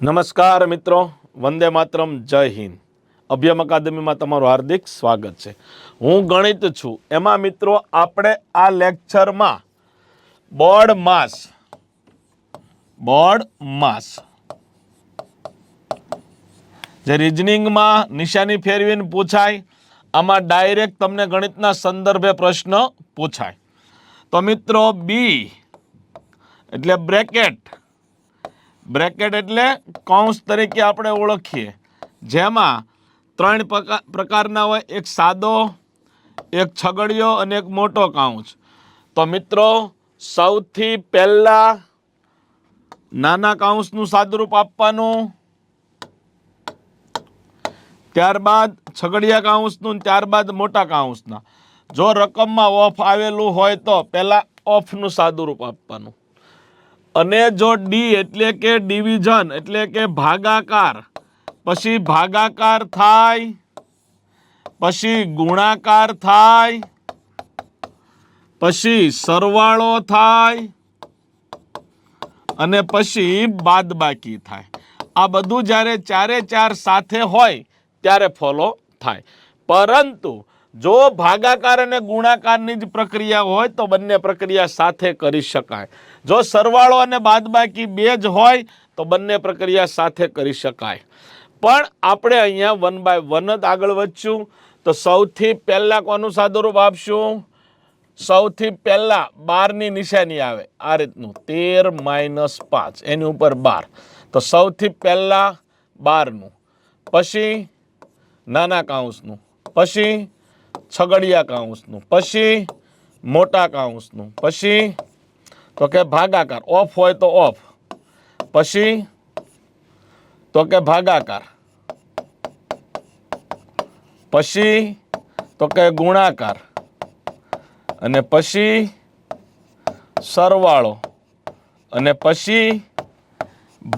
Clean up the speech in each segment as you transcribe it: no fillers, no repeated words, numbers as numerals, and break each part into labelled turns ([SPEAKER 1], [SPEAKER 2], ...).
[SPEAKER 1] નમસ્કાર મિત્રો, વંદે માતરમ, જય હિન્દ. અભ્યમ અકાદમીમાં તમારું હાર્દિક સ્વાગત છે. હું ગણિત છું. એમાં મિત્રો આપણે આ લેક્ચરમાં બોર્ડ માસ જે રિઝનિંગમાં નિશાની ફેરવીને પૂછાય, આમાં ડાયરેક્ટ તમને ગણિતના સંદર્ભે પ્રશ્ન પૂછાય. તો મિત્રો બી એટલે બ્રેકેટ એટલે કૌંસ તરીકે આપણે ઓળખીએ, જેમાં ત્રણ પ્રકારના હોય: એક સાદો, એક છગડીયો અને એક મોટો કૌંસ. તો મિત્રો સૌથી પહેલા નાના કૌંસનું સાદુરૂપ આપવાનું, ત્યારબાદ છગડીયા કૌંસનું, ત્યારબાદ મોટા કૌંસના. જો રકમમાં ઓફ આવેલું હોય તો પહેલા ઓફનું સાદુરૂપ આપવાનું, અને જો ડી એટલે કે ડિવિઝન એટલે કે ભાગાકાર, પછી ભાગાકાર થાય, પછી ગુણાકાર થાય, પછી સરવાળો થાય અને પછી બાદબાકી થાય. આ બધું જ્યારે ચારે ચાર સાથે હોય ત્યારે ફોલો થાય. પરંતુ જો ભાગાકાર અને ગુણાકારની જ પ્રક્રિયા હોય તો બંને પ્રક્રિયા સાથે કરી શકાય. જો સરવાળો અને બાદબાકી બે જ હોય તો બંને પ્રક્રિયા સાથે કરી શકાય. પણ આપણે અહીંયા 1 by 1 જ આગળ વધશું. તો સૌથી પહેલા કોનું સાદુરૂપ આપશું? સૌથી પહેલા 12ની નિશાની આવે આ રીતનું, 13 - 5, એની ઉપર 12. તો સૌથી પહેલા 12નું, પછી નાના કૌંસનું, પછી છગડીયા કૌંસનું, પછી મોટા કૌંસનું, પછી તો કે ભાગાકાર, ઓફ હોય તો ઓફ, પછી તો કે ભાગાકાર, પછી તો કે ગુણાકાર, અને પછી સરવાળો, અને પછી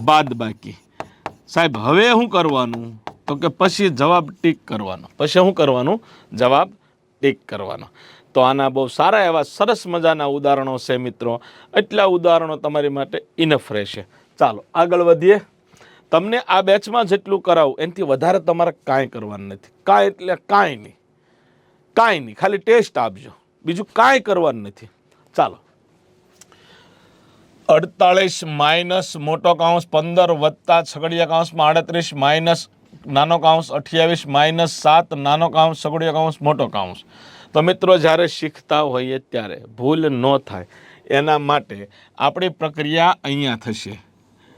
[SPEAKER 1] બાદબાકી. સાહેબ હવે શું કરવાનું? તો કે પછી જવાબ ટીક કરવાનો. પછી શું કરવાનું? જવાબ ટીક કરવાનો. તો આના બહુ સારા એવા સરસ મજાના ઉદાહરણો છે મિત્રો. એટલા ઉદાહરણો તમારી માટે ઇનફ રહેશે. ચાલો આગળ વધીએ. તમને આ બેચમાં જેટલું કરાવું એનાથી વધારે તમારે કાંઈ કરવાનું નથી. કાંઈ એટલે કાંઈ નહીં, ખાલી ટેસ્ટ આપજો, બીજું કાંઈ કરવાનું નથી. ચાલો, 48 માઇનસ મોટો કૌંસ 15 વત્તા છગડીયા કૌંસમાં 38 માઇનસ નાનો કૌંસ 28 માઇનસ 7 નાનો કૌંસ છગડીયો કૌંસ મોટો કૌંસ. તો મિત્રો જ્યારે શીખતા હોઈએ ત્યારે ભૂલ ન થાય એના માટે આપણી પ્રક્રિયા અહીંયા થશે.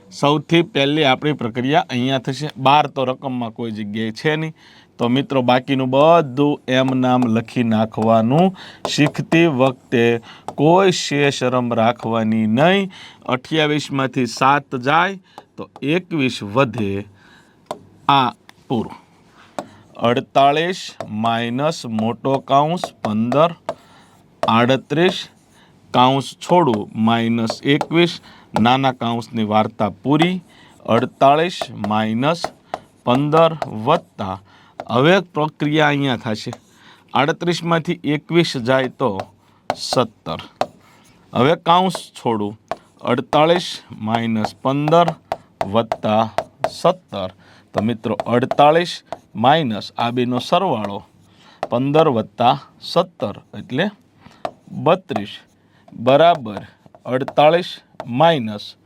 [SPEAKER 1] સૌથી પહેલી આપણી પ્રક્રિયા અહીંયા થશે. 12 તો રકમમાં કોઈ જગ્યાએ છે નહીં, તો મિત્રો બાકીનું બધું એમ નામ લખી નાખવાનું. શીખતી વખતે કોઈ શરમ રાખવાની નહીં. 28માંથી 7 જાય તો 21 વધે, આ પૂરું. 48 માઇનસ મોટો કૌંસ 15, 38 કૌંસ છોડું માઇનસ 21, નાના કૌંસની વાર્તા પૂરી. 48 માઇનસ 15 વત્તા, હવે પ્રક્રિયા અહીંયા થશે. 38માંથી 21 જાય તો 17. હવે કૌંસ છોડું, 48 માઇનસ 15 વત્તા 17. તો મિત્રો 48 માઇનસ આ બેનો સરવાળો, 15 વત્તા 17 એટલે 32 બરાબર 48 માઇનસ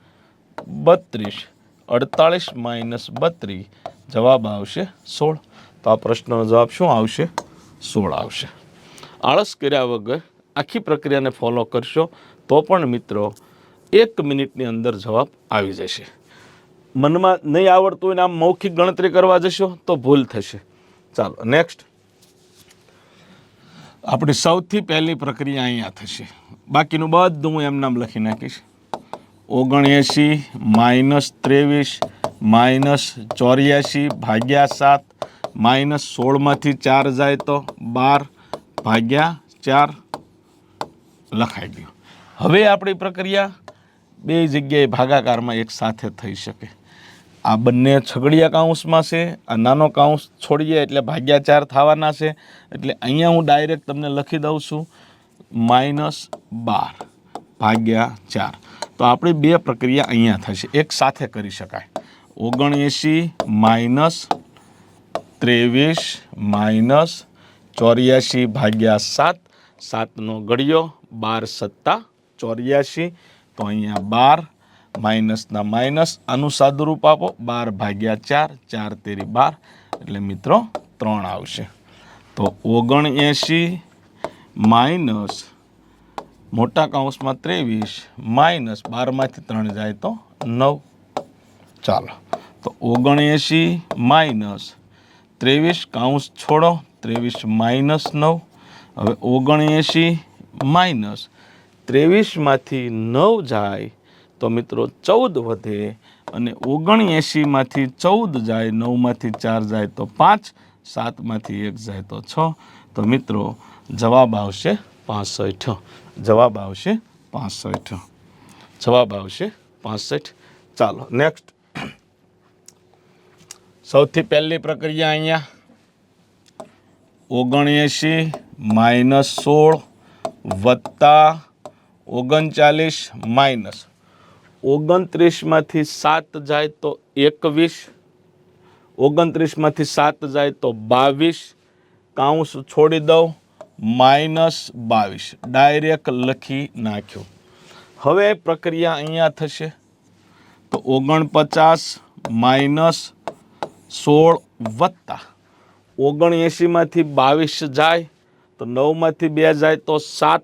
[SPEAKER 1] 32. 48 માઇનસ 32 જવાબ આવશે 16. તો આ પ્રશ્નનો જવાબ શું આવશે? 16 આવશે. આળસ કર્યા વગર આખી પ્રક્રિયાને ફોલો કરશો તો પણ મિત્રો 1 મિનિટની અંદર જવાબ આવી જશે. મનમાં નહીં આવડતું હોય ને આમ મૌખિક ગણતરી કરવા જશો તો ભૂલ થશે. ચાલો નેક્સ્ટ. આપણી સૌથી પહેલી પ્રક્રિયા અહીંયા થશે. બાકીનું બધું હું એમ નામ લખી નાખીશ. 79 માઇનસ 23 માઇનસ 84 ભાગ્યા 7 માઇનસ 16માંથી 4 જાય તો 12 ભાગ્યા 4 લખાઈ ગયું. હવે આપણી પ્રક્રિયા બે જગ્યાએ ભાગાકારમાં એક સાથે થઈ શકે. આ બંને છગડીયા કૌંસમાં છે, આ નાનો કૌંસ છોડીએ એટલે ભાગ્યા 4 થવાના છે. એટલે અહીંયા હું ડાયરેક્ટ તમને લખી દઉં છું -12 ભાગ્યા 4. તો આપણી બે પ્રક્રિયા અહીંયા થશે, એક સાથે કરી શકાય. 79 માઇનસ 23 માઇનસ 84 ભાગ્યા 7, 7નો ઘડિયો 12 સત્તા 84, તો અહીંયા 12 માઇનસના માઇનસ, આનું સાદુરૂપ આપો 12 ભાગ્યા 4, 4 તેરી 12, એટલે મિત્રો 3 આવશે. તો 79 માઇનસ મોટા કૌંસમાં 23 માઇનસ 12માંથી 3 જાય તો 9. ચાલો, તો 79 માઇનસ 23 કૌંસ છોડો, 23 માઇનસ 9. હવે 79 માઇનસ 23માંથી 9 જાય તો મિત્રો 14 વધે, અને 79માંથી 14 જાય, 9માંથી 4 જાય તો 5, 7માંથી 1 જાય તો 6. તો મિત્રો જવાબ આવશે 65. જવાબ આવશે 65. જવાબ આવશે 65. ચાલો નેક્સ્ટ. સૌથી પહેલી પ્રક્રિયા અહીંયા 79 માઇનસ 16 વત્તા 39 માઇનસ 29માંથી 7 જાય તો 21, 29માંથી 7 જાય તો 22, કાઉન્સ છોડી દઉં, માઇનસ 22 ડાયરેક્ટ લખી નાખ્યો. હવે પ્રક્રિયા અહીંયા થશે તો 49 માઇનસ 16 વત્તા 79માંથી 22 જાય તો 9માંથી 2 જાય તો 7,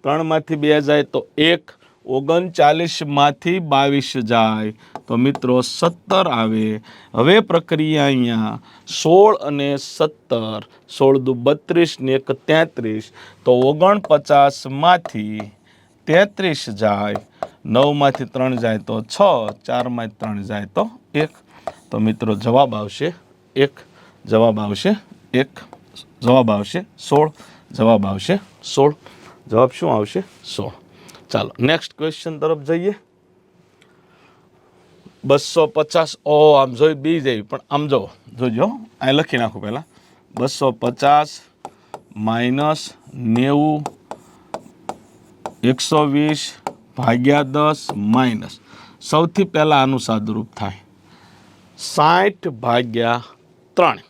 [SPEAKER 1] 3માંથી 2 જાય તો 1, 39માંથી 22 જાય તો મિત્રો 17 આવે. હવે પ્રક્રિયા અહીંયા 16 અને 17, 16 દુ 32 ને 1 33, તો 49માંથી 33 જાય, 9માંથી 3 જાય તો 6, 4માંથી 3 જાય તો 1. તો મિત્રો જવાબ આવશે 1. જવાબ આવશે 1. જવાબ આવશે 16. જવાબ આવશે 16. જવાબ શું આવશે? 16. ચાલો નેક્સ્ટ ક્વેશ્ચન તરફ જઈએ. 250, આમ જોઈ બી જેવી, પણ આમ જોજો અહીં લખી નાખું પહેલાં. 250 માઇનસ 90 120 ભાગ્યા 10 માઇનસ, સૌથી પહેલાં આનું સાદુરૂપ થાય 60 ભાગ્યા 3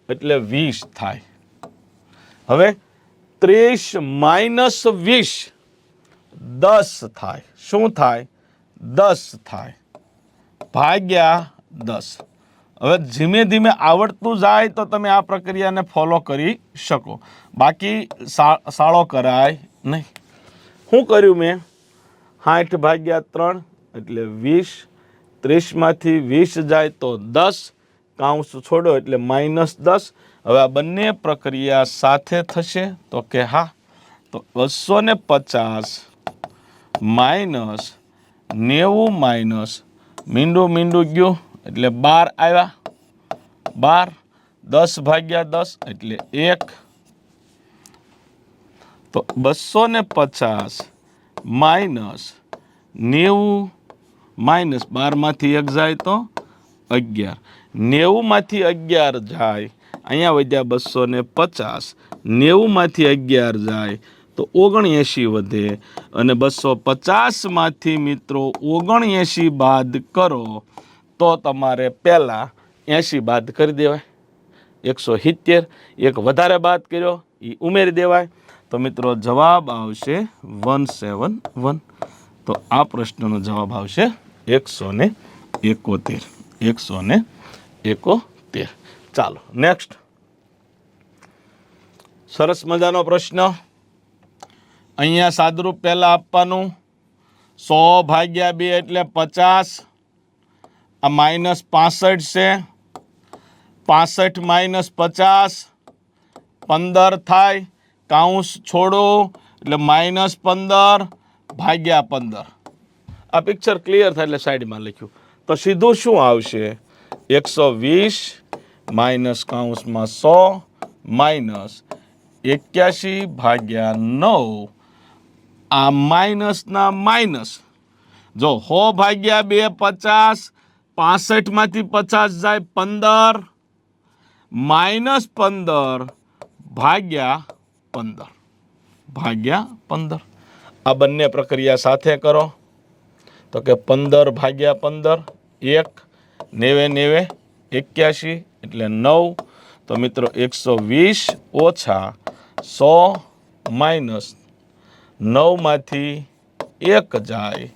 [SPEAKER 1] એટલે 20 થાય. હવે 30 માઇનસ 20 10 થાય. શું થાય? 10 થાય ભાગ્યા 10. હવે ધીમે ધીમે આવડતું જાય તો તમે આ પ્રક્રિયાને ફોલો કરી શકો, બાકી સાળો કરાય નહીં. શું કર્યું મેં? 60 ભાગ્યા 3 એટલે 20, 30માંથી 20 જાય તો 10, કાઉન્સ છોડો એટલે માઇનસ 10. હવે આ બંને પ્રક્રિયા સાથે થશે તો કે હા. તો 250 માઇનસ 90 માઇનસ મીંડું ગયું એટલે 12 આવ્યા, 12, 10 ભાગ્યા 10 એટલે 1. તો 250 માઇનસ 90 માઇનસ 12માંથી 1 જાય તો 11, 90માંથી 11 જાય, અહીંયા વધ્યા 250, 90માંથી 11 જાય તો 79 વધે, અને 250માંથી મિત્રો 79 બાદ કરો તો તમારે પહેલાં 80 બાદ કરી દેવાય. 170, એક વધારે બાદ કર્યો એ ઉમેરી દેવાય. તો મિત્રો જવાબ આવશે 171. તો આ પ્રશ્નનો જવાબ આવશે 171. 171. ચાલો નેક્સ્ટ. સરસ મજાનો પ્રશ્ન. અહીંયા સાદુરૂપ પહેલાં આપવાનું 100 ભાગ્યા 2 એટલે 50, આ માઇનસ 65 છે, 65 માઇનસ 50 15 થાય, કાઉન્સ છોડો એટલે માઇનસ 15 ભાગ્યા 15. આ પિક્ચર ક્લિયર થાય એટલે સાઈડમાં લખ્યું તો સીધું શું આવશે? 120 માઇનસ કાઉન્સમાં 100 માઇનસ 81 ભાગ્યા 9. આ માઇનસના માઇનસ, જો 100 ભાગ્યા 2 50, 65માંથી 50 જાય 15, માઇનસ 15 ભાગ્યા 15. આ બંને પ્રક્રિયા સાથે કરો તો કે 15 ભાગ્યા 15 1, નેવે નેવે 81 એટલે 9. તો મિત્રો 120 ઓછા 100 માઇનસ 9માંથી 1 જાય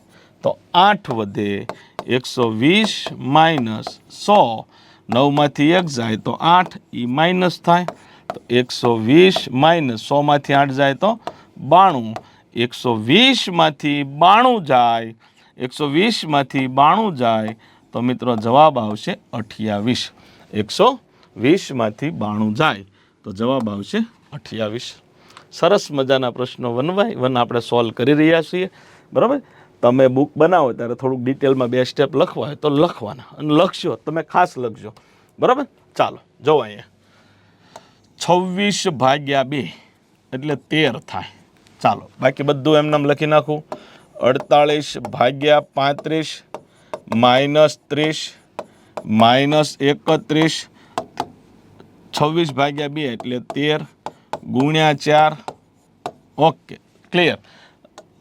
[SPEAKER 1] તો 8 વધે. 120 માઇનસ 100 9માંથી 1 જાય તો 8 એ માઇનસ થાય. તો 120 માઇનસ 100માંથી 8 જાય તો 92. 120માંથી 92 જાય 120માંથી 92 જાય તો મિત્રો જવાબ આવશે 28. 120માંથી 92 જાય તો જવાબ આવશે 28. સરસ મજાના પ્રશ્નો 1 બાય 1 આપણે સોલ્વ કરી રહ્યા છીએ. બરાબર. તમે બુક બનાવો ત્યારે થોડુંક ડિટેલમાં 2 સ્ટેપ લખવા હોય તો લખવાના અને લખશો તમે ખાસ લખજો. બરાબર. ચાલો જો અહીંયા 26 ભાગ્યા 2 એટલે 13 થાય. ચાલો બાકી બધું એમનામ લખી નાખું. 48 ભાગ્યા 35 માઇનસ 30 માઇનસ 31. 26 ભાગ્યા 2 એટલે 13 ગુણ્યા 4. Okay clear.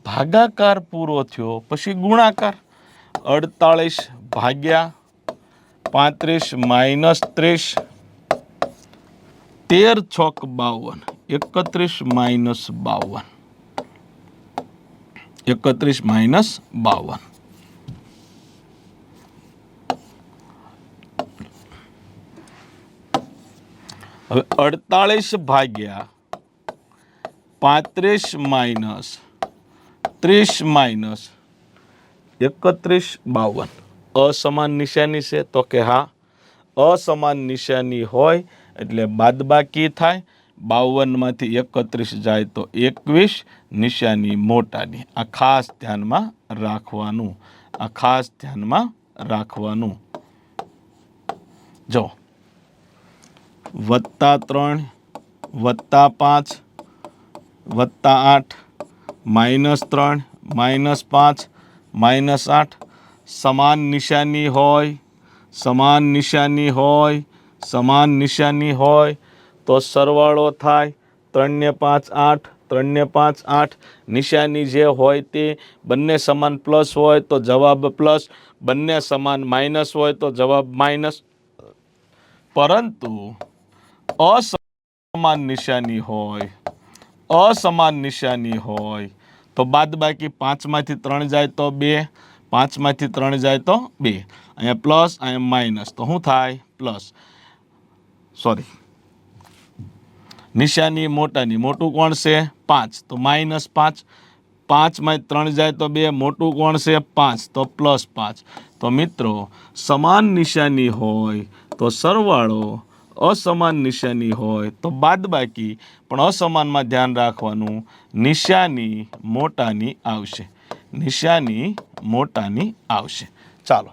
[SPEAKER 1] ભાગાકાર પૂરો થયો પછી ગુણાકાર. 48 ભાગ્યા 35 માઇનસ 30. 13 છોક 52. 31 માઇનસ 52. 31 માઇનસ 52. હવે 48 ભાગ્યા 35 માઇનસ 30 માઇનસ 31 52. અસમાન નિશાની છે તો કે હા, અસમાન નિશાની હોય એટલે બાદબાકી થાય. 52માંથી 31 જાય તો 21, નિશાની મોટાની. આ ખાસ ધ્યાનમાં રાખવાનું. આ ખાસ ધ્યાનમાં રાખવાનું. જો +3 +5 +8 -3 -5 -8 સમાન નિશાની હોય, સમાન નિશાની હોય, સમાન નિશાની હોય તો સરવાળો થાય. 3 ને 5 8, 3 ને 5 8. નિશાની જે હોય તે બંને સમાન પ્લસ હોય તો જવાબ પ્લસ, બંને સમાન માઇનસ હોય તો જવાબ માઇનસ. પરંતુ અસમાન નિશાની હોય, અસમાન નિશાની હોય તો બાદબાકી 5માંથી 3 જાય તો 2, 5માંથી 3 જાય તો 2. અહીંયા પ્લસ, અહીંયા માઇનસ તો શું થાય? પ્લસ. સોરી, નિશાની મોટાની. મોટું કોણ છે? 5 તો -5. 5માંથી 3 જાય તો 2. મોટું કોણ છે? 5 તો +5. તો મિત્રો સમાન નિશાની હોય તો સરવાળો, અસમાન નિશાની હોય તો બાદબાકી, પણ અસમાનમાં ધ્યાન રાખવાનું નિશાની મોટાની આવશે. નિશાની મોટાની આવશે. ચાલો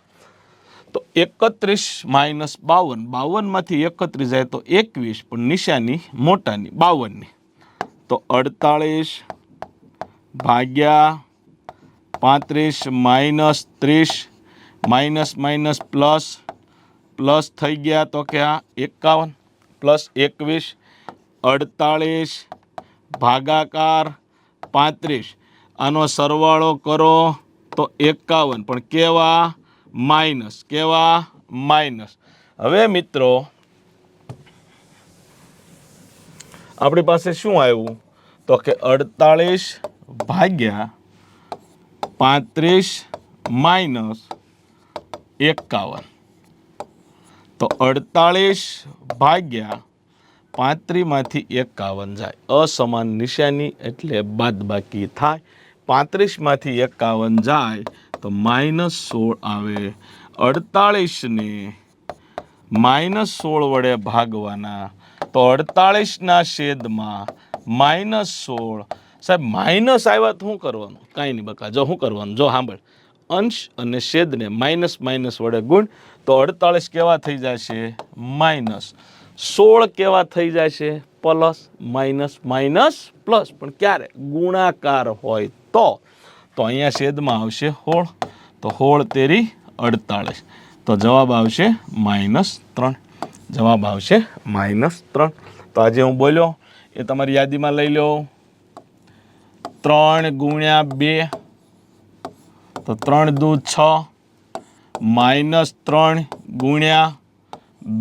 [SPEAKER 1] તો 31 માઇનસ 52, 52માંથી 31 જાય તો 21, પણ નિશાની મોટાની 52ની. તો 48 ભાગ્યા 35 minus 30 minus minus plus, plus થઈ ગયા તો કે આ 51 પ્લસ 21. 48 ભાગાકાર 35, આનો સરવાળો કરો તો 51, પણ કેવા? માઇનસ. કેવા? માઇનસ. હવે મિત્રો આપણી પાસે શું આવ્યું તો કે 48 ભાગ્યા 35 માઇનસ 51. તો 48 ભાગ્યા 35માંથી 51 જાય. અસમાન નિશાની એટલે બાદબાકી થાય. 35માંથી 51 જાય તો -16 આવે. 48ને -16 વડે ભાગવાના તો 48ના છેદમાં -16. સાહેબ માઇનસ આવ્યા તો શું કરવાનું? કાંઈ નહીં બકા. જો શું કરવાનું, જો સાંભળ. અંશ અને છેદને માઇનસ માઇનસ વડે ગુણ તો 48 કેવા થઈ જશે? -16 કેવા થઈ જશે? પ્લસ. માઇનસ માઇનસ પ્લસ, પણ ક્યારે? ગુણાકાર હોય તો અહીંયા છેદમાં આવશે 16. તો 16 તેરી 48. તો જવાબ આવશે -3. જવાબ આવશે -3. તો આજે હું બોલ્યો એ તમારી યાદીમાં લઈ લો. 3 ગુણ્યા 2 તો 3 દુ 6, -3 ગુણ્યા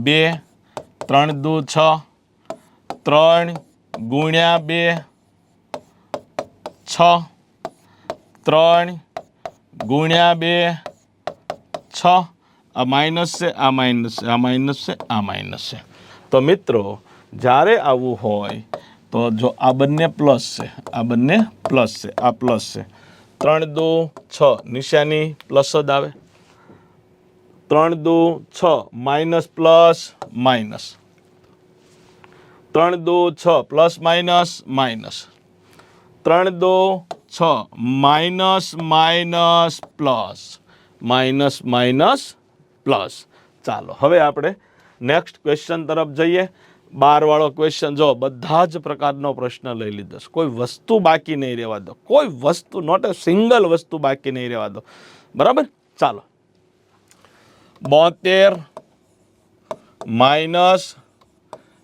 [SPEAKER 1] 2, 3 દુ 6, 3 ગુણ્યા 2 6, 3 ગુણ્યા 2 6. આ માઇનસ છે, આ માઇનસ છે, આ માઇનસ છે, આ માઇનસ છે. તો મિત્રો જ્યારે આવું હોય તો જો આ બંને પ્લસ છે, આ બંને પ્લસ છે, આ પ્લસ છે, 3 દુ 6 નિશાની પ્લસ જ આવે, 3 દુ 6 માઇનસ પ્લસ માઇનસ, 3 દુ 6 પ્લસ માઇનસ માઇનસ, 3 દુ 6 minus minus plus, minus minus plus. ચાલો હવે આપણે નેક્સ્ટ ક્વેશ્ચન તરફ જઈએ. 12 વાળો ક્વેશ્ચન જો બધા જ પ્રકારનો પ્રશ્ન લઈ લીધો છે, કોઈ વસ્તુ બાકી નહીં રહેવા દો, કોઈ વસ્તુ નોટ એ સિંગલ વસ્તુ બાકી નહીં રહેવા દો. બરાબર, ચાલો 72 માઇનસ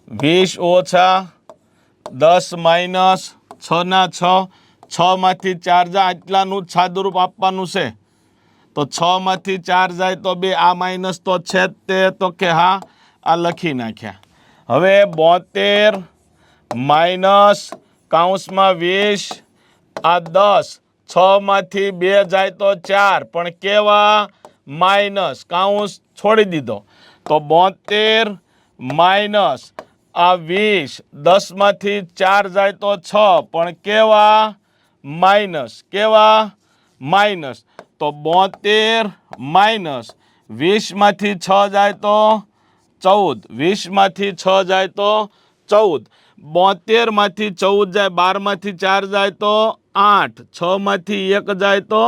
[SPEAKER 1] 20 ઓછા 10 માઇનસ 6 ના 6, 6 માંથી 4 જાય એટલાનું જ સાદુરૂપ આપવાનું છે. તો 6 માંથી 4 જાય તો 2, આ માઇનસ તો છે જ તે, તો કે હા આ લખી નાખ્યા. હવે 72 માઇનસ કૌંસમાં 20 આ 10, 6 માંથી 2 જાય તો 4, પણ કેવા માઇનસ, કૌંસ છોડી દીધો. તો 72 માઇનસ આ 20, 10 માંથી 4 જાય તો 6, પણ કેવા માઇનસ, કેવા માઇનસ. તો 72 માઇનસ 20 માંથી 6 જાય તો 14, 20 માંથી 6 જાય તો 14, 72 માંથી 14 જાય, 12 માંથી 4 જાય તો 8, 6 માંથી 1 જાય તો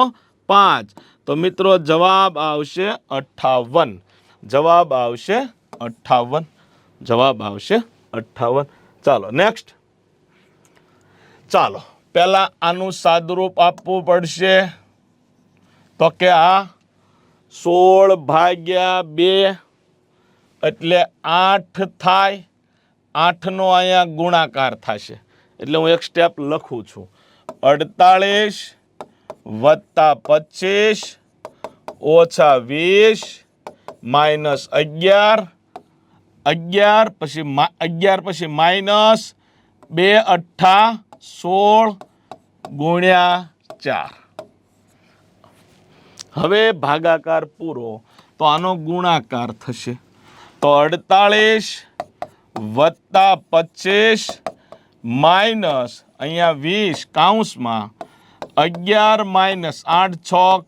[SPEAKER 1] 5. તો મિત્રો જવાબ આવશે 58. જવાબ આવશે 58. જવાબ આવશે 58. ચાલો નેક્સ્ટ. ચાલો પહેલા આનું સાદુરૂપ આપવું પડશે. તો કે આ 16 ભાગ્યા 2 એટલે 8 થાય. 8નો અહીંયા ગુણાકાર થશે, એટલે હું એક સ્ટેપ લખું છું. 48 વત્તા 25 ઓછા 20 માઇનસ 11, 11 પછી 11 પછી માઇનસ 2 અઠ્ઠા 16 ગુણ્યા 4. હવે ભાગાકાર પૂરો તો આનો ગુણાકાર થશે. તો 48 વત્તા 25 માઇનસ અહીંયા 20 કૌંસમાં 11 માઇનસ 8 છોક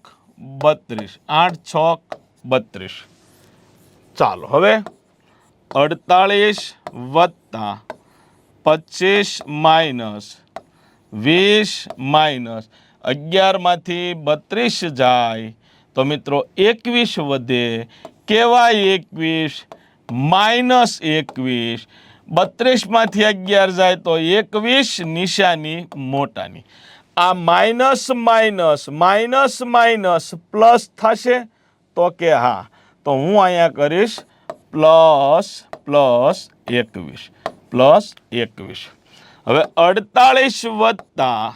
[SPEAKER 1] 32, 8 છોક 32. ચાલો હવે 48 વત્તા 25 માઇનસ 20 માઇનસ 11 માંથી 32 જાય તો મિત્રો 21 વધે. કેવા 21? માઇનસ 21. 32 માંથી 11 જાય તો 21, નિશાની મોટાની. આ minus minus minus minus plus થશે, તો કે હા. તો હું અહીંયા કરીશ પ્લસ પ્લસ 21, પ્લસ 21. હવે 48 વત્તા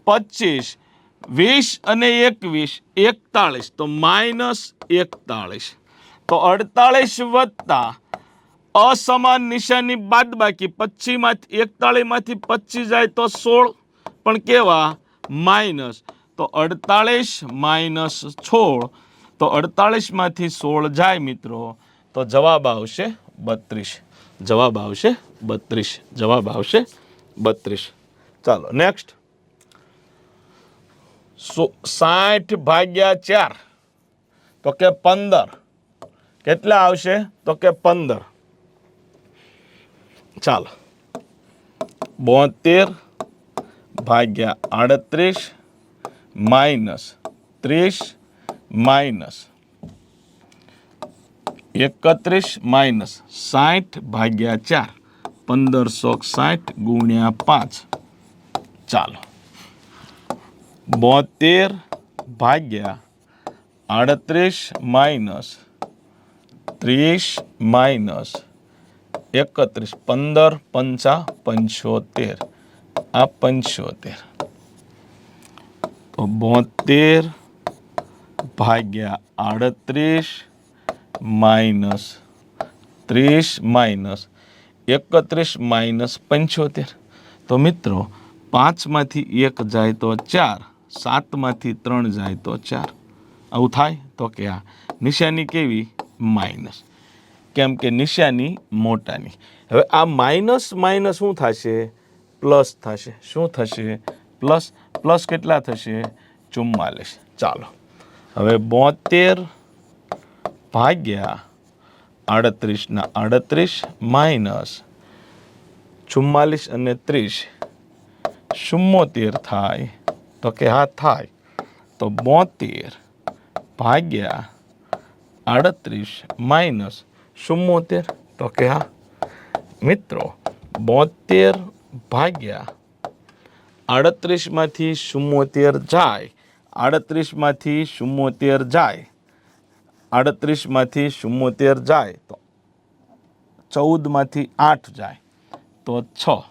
[SPEAKER 1] 25, 20 અને 21 41, તો માઇનસ 41. તો 48 વત્તા અસમાન નિશાની બાદ બાકી 25 માંથી 41 માંથી 25 જાય તો 16, પણ કેવા માઇનસ. તો 48 માઇનસ 16, તો 48 માંથી 16 જાય મિત્રો, તો જવાબ આવશે 32. જવાબ આવશે 32. જવાબ આવશે 32. ચાલો નેક્સ્ટ. 60 ભાગ્યા 4 તો કે 15. કેટલા આવશે? તો કે 15. ચાલો 72 ભાગ્યા 38 માઇનસ 30 માઇનસ 31 માઇનસ 60 ભાગ્યા 4, 1560 ગુણ્યા 5. ચાલો 72 ભાગ્યા 38 માઇનસ 30 માઇનસ 31, 15 પંચા 75, આ 75. તો 72 ભાગ્યા 38 માઇનસ 30 માઇનસ 31 માઇનસ 75. તો મિત્રો 5માંથી 1 જાય તો 4, 7માંથી 3 જાય તો 4. આવું થાય તો કે આ નિશાની કેવી? માઇનસ. કેમ કે નિશાની મોટાની. હવે આ માઇનસ માઇનસ શું થશે? પ્લસ થશે. શું થશે? પ્લસ. પ્લસ કેટલા થશે? 44. ચાલો હવે 72 ભાગ્યા 38 38 માઇનસ 44 અને 30 74 થાય તો કે હા થાય. તો 72 ભાગ્યા 38 માઇનસ 74 તો કે હા. મિત્રો 72 ભાગ્યા 38માંથી 74 જાય, 38માંથી 74 જાય, 38માંથી 74 જાય તો 14માંથી 8 જાય તો 6,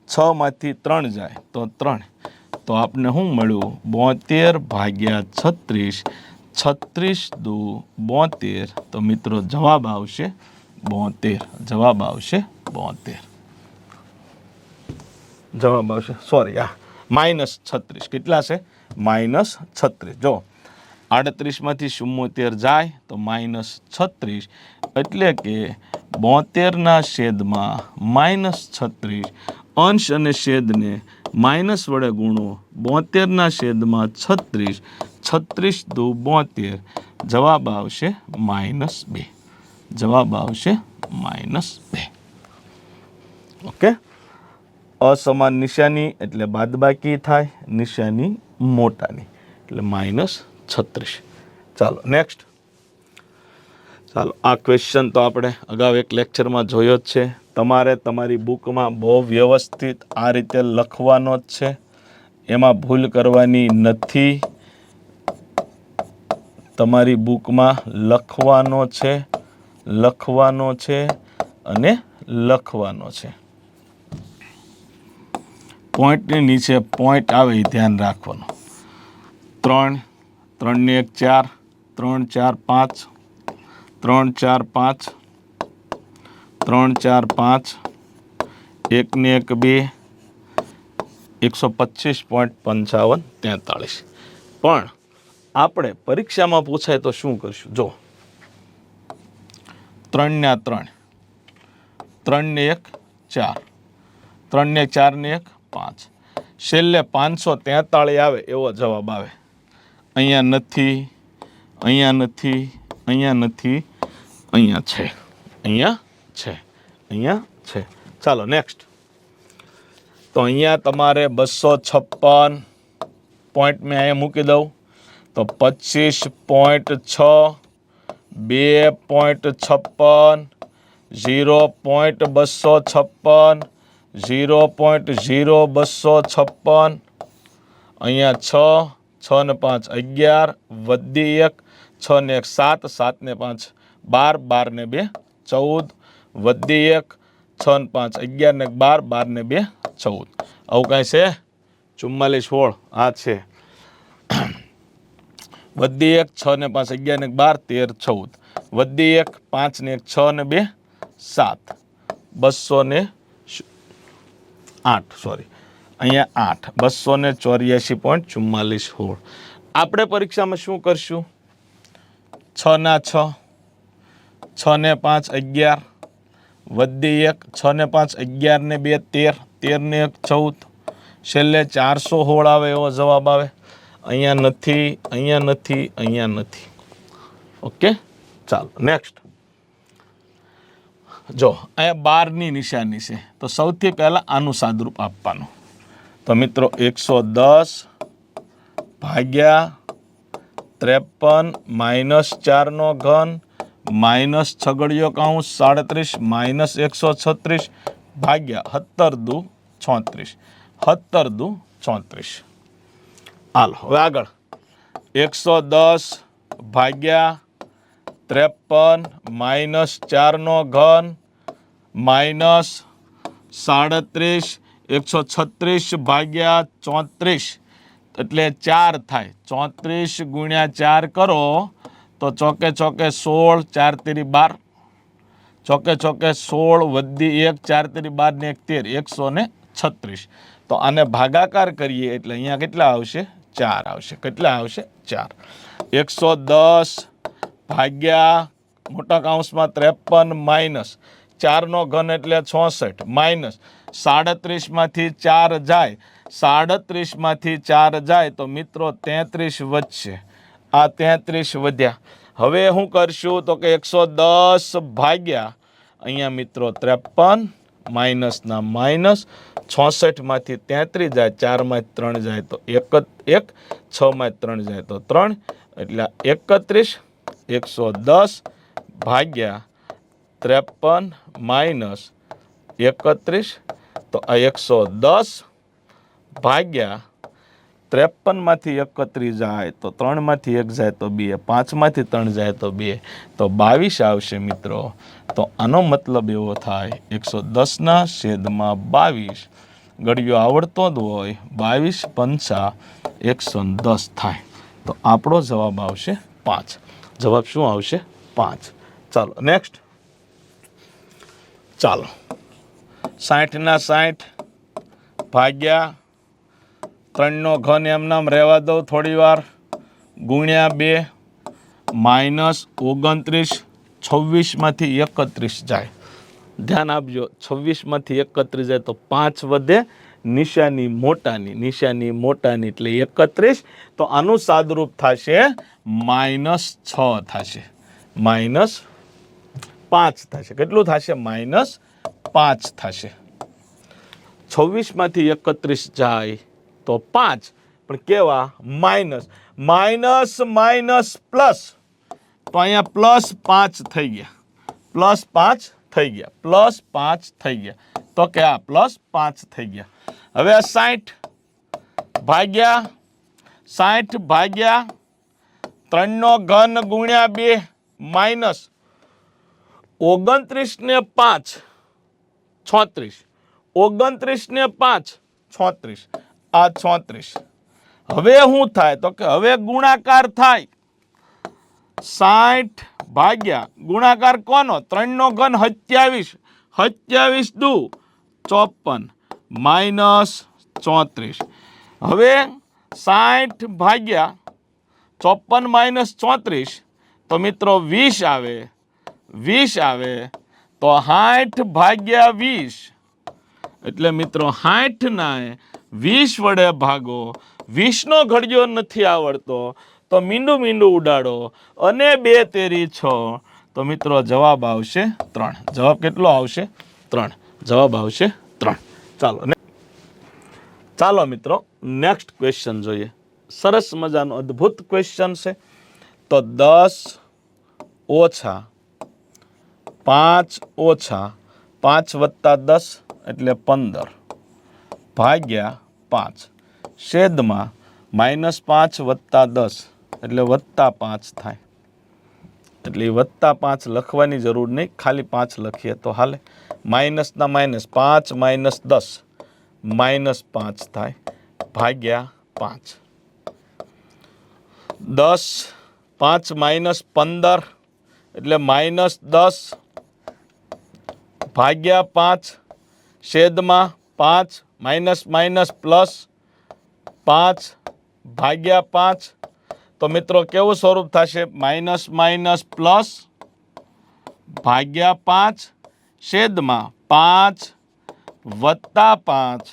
[SPEAKER 1] 6માંથી 3 જાય તો 3. તો આપને શું મળ્યું? 72 ભાગ્યા 36, 36 દુ 72. તો મિત્રો જવાબ આવશે 72. જવાબ આવશે 72. જવાબ આવશે સોરી માઇનસ 36. કેટલા છે? માઇનસ 36. જો 38માંથી 74 જાય તો માઇનસ 36, એટલે કે 72ના છેદમાં માઇનસ 36. અંશ અને છેદને માઇનસ વડે ગુણો. 72ના છેદમાં 36, 36 દુ 72. જવાબ આવશે -2. જવાબ આવશે -2. ઓકે. અસમાન નિશાની એટલે બાદબાકી થાય, નિશાની મોટાની એટલે -36. ચાલો નેક્સ્ટ. ચાલો આ ક્વેશ્ચન તો આપણે અગાઉ એક લેક્ચરમાં જોયો જ છે. તમારે તમારી બુકમાં બહુ વ્યવસ્થિત આ રીતે લખવાનો જ છે, એમાં ભૂલ કરવાની નથી. તમારી બુકમાં લખવાનો છે અને લખવાનો છે. પોઈન્ટની નીચે પોઈન્ટ આવે એ ધ્યાન રાખવાનું. 3, 3 ને 1 4, 3 4 5, 3 4 5, 3 4 5, 1 ને 1 2, 125.55 43. પણ આપણે પરીક્ષામાં પૂછાય તો શું કરશું? જો 3 ને 3, 3 ને 1 4, 3 ને 4 ને 1 5, છેલ્લે 543 આવે એવો જવાબ આવે. અહીંયા નથી, અહીંયા નથી, અહીંયા નથી, અહીંયા છે, અહીંયા છે, અહીંયા છે. ચાલો નેક્સ્ટ. તો અહીંયા તમારે 256 પોઈન્ટ મેં અહીંયા મૂકી દઉં તો 25.6, 2.56, 0.256, 0.0256. અહીંયા 6, 6 ને 5 11, વધી 1, 6 ને 1 7, 7 ને 5 12, 12 ને 2 14, વધી 1, 6 ને 5 11 ને 12, 12 ને 2 14. આવું કાંઈ છે? 44 16 આ છે. વધી 1, 6 ને 5 11 ને 12 13 14, વધી 1, 5 ને 1 6 ને 2 7, 208 સોરી અહીંયા 8, 284.44 આપણે પરીક્ષામાં શું કરશું? 6 ના 6, 6 ને 5 11, વધી 1, 6 ને 5 11 ને 2 13, 13 ને 1 14, છેલ્લે 416 આવે એવો જવાબ આવે. અહીંયા નથી, અહીંયા નથી, અહીંયા નથી. ઓકે. ચાલો નેક્સ્ટ. જો અહીંયા 12ની નિશાની છે તો સૌથી પહેલાં આનું સાદરૂપ આપવાનું. તો મિત્રો 110 ભાગ્યા 53 માઇનસ 4નો ઘન માઇનસ છગડીયો કૌંસ 37 માઇનસ 136 ભાગ્યા 17 દુ 34, 17 દુ 34. હાલો હવે આગળ. 110 ભાગ્યા 53 માઇનસ 4નો ઘન માઇનસ 37, 136 ભાગ્યા 34 એટલે 4 થાય. 34 ગુણ્યા 4 કરો તો ચોકે ચોકે 16, 4 તેરી 12, ચોકે ચોકે 16 વધી 1, 4 તેરી 12 ને 1 13, 136. તો આને ભાગાકાર કરીએ એટલે અહીંયા કેટલા આવશે? 4 આવશે. કેટલા આવશે? 4. 110 ભાગ્યા મોટા કૌંસમાં 53 માઇનસ 4નો ઘન એટલે 66 માઇનસ 37માંથી 4 જાય, 37માંથી 4 જાય તો મિત્રો 33 વધશે. આ 33 વધ્યા. હવે શું કરશું તો કે 110 ભાગ્યા અહીંયા મિત્રો 53 માઇનસના માઇનસ 66માંથી 33 જાય, 4માંથી 3 જાય તો 1, 6માંથી 3 જાય તો 3 એટલે 31. 110 ભાગ્યા 53 માઇનસ 31 તો આ 110 ભાગ્યા 53માંથી 31 જાય તો 3માંથી 1 જાય તો 2, 5માંથી 3 જાય તો 2, તો 22 આવશે મિત્રો. તો આનો મતલબ એવો થાય 110/22 ગળિયો આવડતો જ હોય 22 પંચા 110 થાય. તો આપણો જવાબ આવશે 5. જવાબ શું આવશે? 5. ચાલો નેક્સ્ટ. ચાલો 60/60 ભાગ્યા 3નો ઘન એમનામ રહેવા દો થોડી વાર, ગુણ્યા 2 માઇનસ 29, 26માંથી 31 જાય. ધ્યાન આપજો, 26માંથી 31 જાય તો 5 વધે, નિશાની મોટાની એટલે 31. તો આનું સાદરૂપ થશે -6 થશે, -5 થશે. કેટલું થશે? -5 થશે. 26માંથી 31 જાય તો 5, પણ કેવા? Minus plus. તો અહીંયા +5 થઈ ગયા, +5 થઈ ગયા. તો કે આ +5 થઈ ગયા. હવે આ 60 ભાગ્યા 3નો ઘન ગુણ્યા 2 માઇનસ 29 ને 5 36, 29 ને 5 36, આ 36. હવે શું થાય તો કે હવે ગુણાકાર થાય. 60 ભાગ્યા ગુણાકાર કોનો? 3નો ઘન 27, 27 દુ 54 માઇનસ 34. હવે 60 ભાગ્યા 54 માઇનસ 34 તો મિત્રો 20 આવે, 20 આવે. તો 60 ભાગ્યા 20 એટલે મિત્રો 60 ના 20 વડે ભાગો. 20નો ઘડિયો નથી આવડતો તો મીંડું ઉડાડો અને 2 તેરી 6. તો મિત્રો જવાબ આવશે 3. જવાબ કેટલો આવશે? 3. જવાબ આવશે 3. ચાલો મિત્રો નેક્સ્ટ ક્વેશ્ચન જોઈએ. સરસ મજાનો અદ્ભુત ક્વેશ્ચન છે. તો 10 ઓછા 5 ઓછા 5 વત્તા 10 એટલે 15 ભાગ્યા 5 છેદમાં -5 વત્તા 10 એટલે +5 થાય. એટલે +5 લખવાની જરૂર નહીં, ખાલી 5 લખીએ તો હાલે. માઇનસના માઇનસ 5 માઇનસ 10 -5 થાય ભાગ્યા 5. 10 5 માઇનસ 15 એટલે -10 ભાગ્યા 5 છેદમાં 5 માઇનસ પ્લસ 5 ભાગ્યા 5. તો મિત્રો કેવું સ્વરૂપ થશે? માઇનસ પ્લસ ભાગ્યા 5 છેદમાં 5 વત્તા 5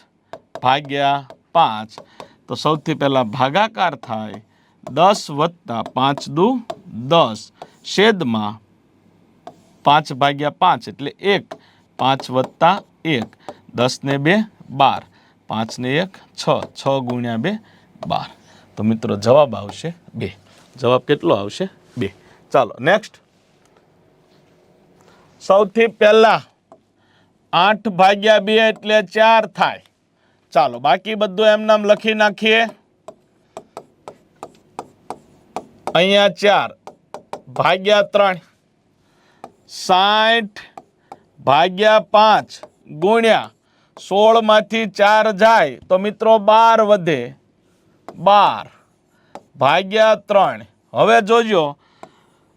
[SPEAKER 1] ભાગ્યા 5. તો સૌથી પહેલા ભાગાકાર થાય. 10 વત્તા 5 દુ 10 છેદમાં 5 ભાગ્યા 5 એટલે 1, 5 વત્તા 1, 10 ને 2 12, 5 ને 1 6, 6 ગુણ્યા 2 12. તો મિત્રો જવાબ આવશે 2. જવાબ કેટલો આવશે? 2. ચાલો નેક્સ્ટ. સૌથી પહેલા 8 ભાગ્યા 2 એટલે 4 થાય. ચાલો બાકી બધું એમનામ લખી નાખીએ. અહીંયા 4 ભાગ્યા 3, 60 ભાગ્યા 5 ગુણ્યા 16માંથી 4 જાય તો મિત્રો 12 વધે, 12 ભાગ્યા 3. હવે જોજો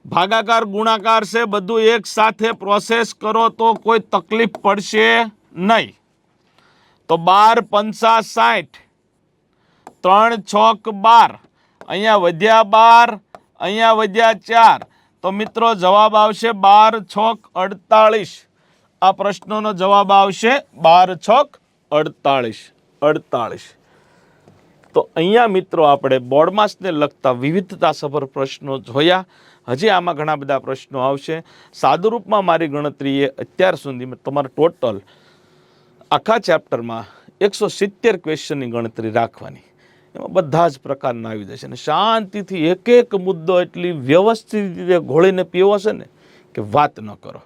[SPEAKER 1] ભાગાકાર ગુણાકાર છે બધું એક સાથે પ્રોસેસ કરો તો કોઈ તકલીફ પડશે નહીં. તો 12 પંચા 60, 3 છોક 12, અહીંયા વધ્યા 12, અહીંયા વધ્યા 4. તો મિત્રો જવાબ આવશે 12 છોક 48. આ પ્રશ્નનો જવાબ આવશે 12 છોક 48. તો અહીંયા મિત્રો આપણે બોર્ડમાસને લગતા વિવિધતાસભર પ્રશ્નો જોયા. હજી આમાં ઘણા બધા પ્રશ્નો આવશે. સાદુરૂપમાં મારી ગણતરીએ અત્યાર સુધીમાં તમારે ટોટલ આખા ચેપ્ટરમાં 170 ક્વેશ્ચનની ગણતરી રાખવાની. એમાં બધા જ પ્રકારના આવી જશે અને શાંતિથી એક એક મુદ્દો એટલી વ્યવસ્થિત રીતે ઘોળીને પીવો છે ને કે વાત ન કરો.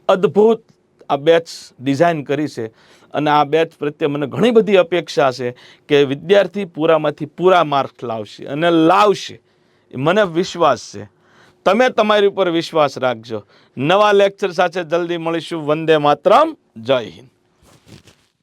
[SPEAKER 1] અદ્ભુત આ બેચ ડિઝાઇન કરી છે અને આ બેચ પ્રત્યે મને ઘણી બધી અપેક્ષા છે કે વિદ્યાર્થી પૂરામાંથી પૂરા માર્ક્સ લાવશે અને લાવશે. મને વિશ્વાસ છે. તમે તમારી ઉપર વિશ્વાસ રાખજો. નવા લેક્ચર સાથે જલ્દી મળીશું. વંદે માતરમ. જય હિન્દ.